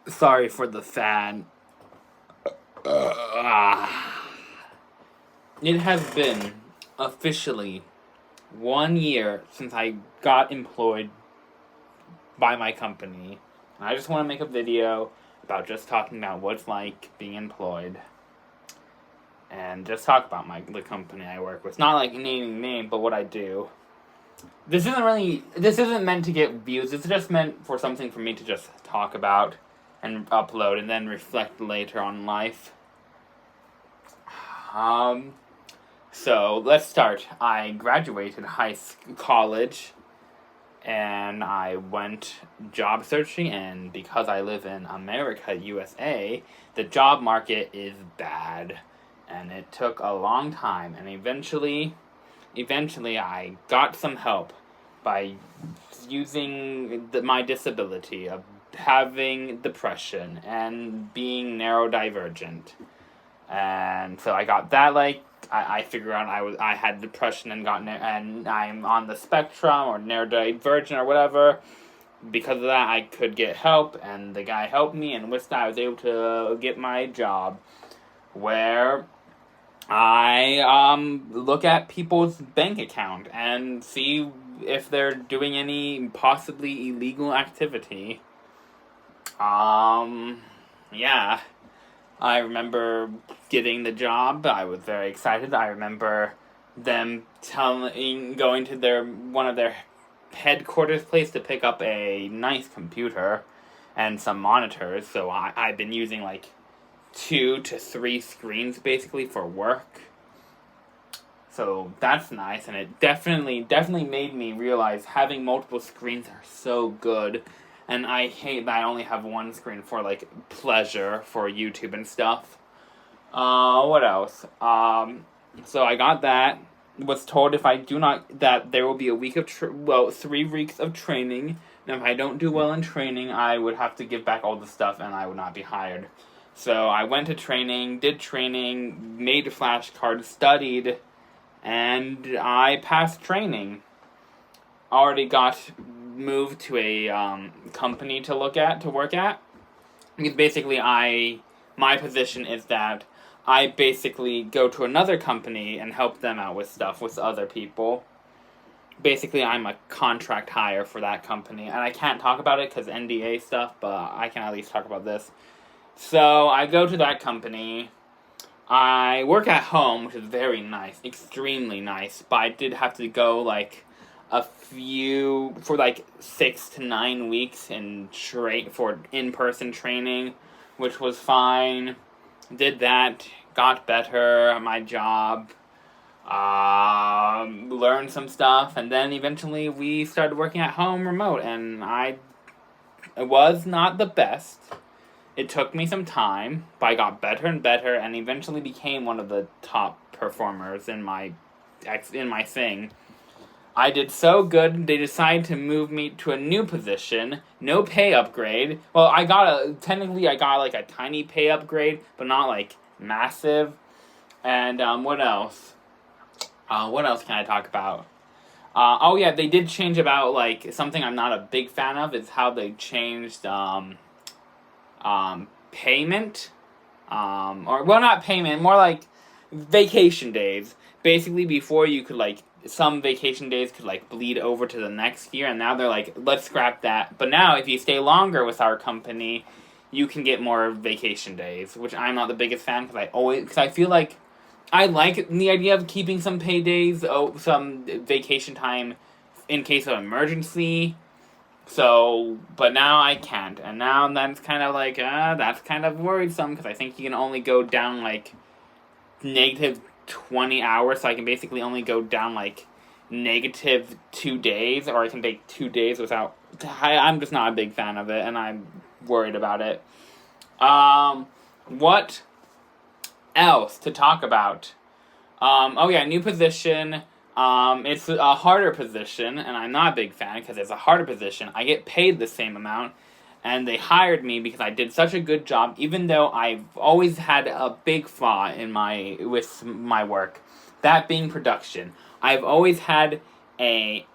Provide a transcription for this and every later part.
Sorry for the fan. It has been officially 1 year since I got employed by my company. And I just want to make a video about just talking about what it's like being employed. And just talk about the company I work with. Not like naming name, but what I do. This isn't meant to get views. It's just meant for something for me to just talk about and upload and then reflect later on life. So let's start. I graduated college, and I went job searching, and because I live in America, USA, the job market is bad, and it took a long time, and eventually I got some help by using my disability of having depression and being neurodivergent. And so I got that, I figured out I had depression and and I'm on the spectrum or neurodivergent or whatever. Because of that, I could get help, and the guy helped me, and with that, I was able to get my job, where I look at people's bank account and see if they're doing any possibly illegal activity. Yeah. I remember getting the job. I was very excited. I remember them going to one of their headquarters place to pick up a nice computer and some monitors. So I've been using 2 to 3 screens basically for work. So that's nice, and it definitely made me realize having multiple screens are so good. And I hate that I only have one screen for pleasure for YouTube and stuff. What else? So I got that. Was told if I do not, that there will be a week of 3 weeks of training. And if I don't do well in training, I would have to give back all the stuff, and I would not be hired. So I went to training, did training, made flashcards, studied, and I passed training. Already got moved to a company to work at. Because basically my position is that I basically go to another company and help them out with stuff with other people. Basically, I'm a contract hire for that company, and I can't talk about it because NDA stuff, but I can at least talk about this. So I go to that company. I work at home, which is very nice, extremely nice, but I did have to go for 6 to 9 weeks for in-person training, which was fine. Did that, got better at my job, learned some stuff, and then eventually we started working at home remote, and it was not the best. It took me some time, but I got better and better, and eventually became one of the top performers in my thing. I did so good, they decided to move me to a new position, no pay upgrade. Well, technically I got a tiny pay upgrade, but not massive. And what else? What else can I talk about? They did change about something I'm not a big fan of is how they changed payment, not payment, more like vacation days. Basically, before you could some vacation days could bleed over to the next year, and now they're let's scrap that. But now, if you stay longer with our company, you can get more vacation days, which I'm not the biggest fan because I feel like I like the idea of keeping some pay days, some vacation time in case of emergency. So, but now I can't, and now that's kind of that's kind of worrisome, because I think you can only go down negative 20 hours, so I can basically only go down negative 2 days, or I can take 2 days without. I'm just not a big fan of it, and I'm worried about it. What else to talk about? New position. It's a harder position, and I'm not a big fan because it's a harder position. I get paid the same amount, and they hired me because I did such a good job, even though I've always had a big flaw with my work. That being production. I've always had a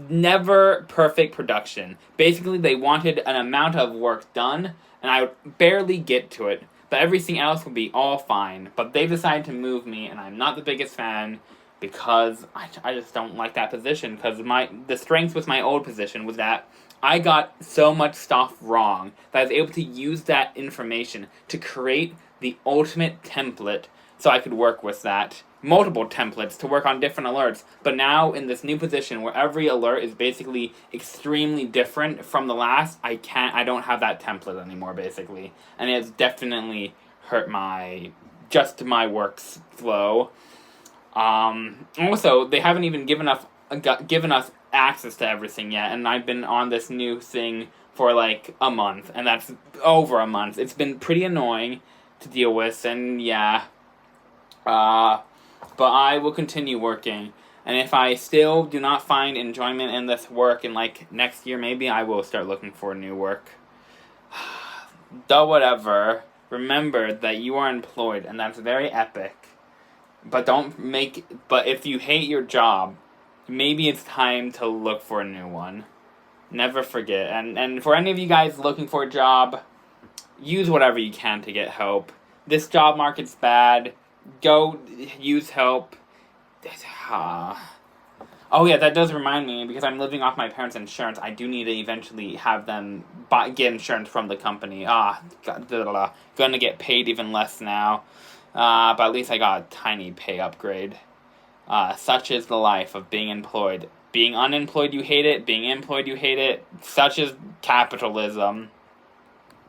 never perfect production. Basically, they wanted an amount of work done, and I would barely get to it, but everything else would be all fine. But they decided to move me, and I'm not the biggest fan, because I just don't like that position, because the strength with my old position was that I got so much stuff wrong that I was able to use that information to create the ultimate template so I could work with that. Multiple templates to work on different alerts, but now in this new position where every alert is basically extremely different from the last, I don't have that template anymore, basically. And it's definitely hurt my workflow. Also, they haven't even given us access to everything yet, and I've been on this new thing for like a month, and that's over a month. It's been pretty annoying to deal with, and yeah. But I will continue working, and if I still do not find enjoyment in this work in like next year, maybe I will start looking for new work. Though whatever, remember that you are employed, and that's very epic. But if you hate your job, maybe it's time to look for a new one. Never forget. And for any of you guys looking for a job, use whatever you can to get help. This job market's bad. Go use help. Oh yeah, that does remind me, because I'm living off my parents' insurance, I do need to eventually have them get insurance from the company. Gonna get paid even less now. But at least I got a tiny pay upgrade. Such is the life of being employed. Being unemployed, you hate it. Being employed, you hate it. Such is capitalism.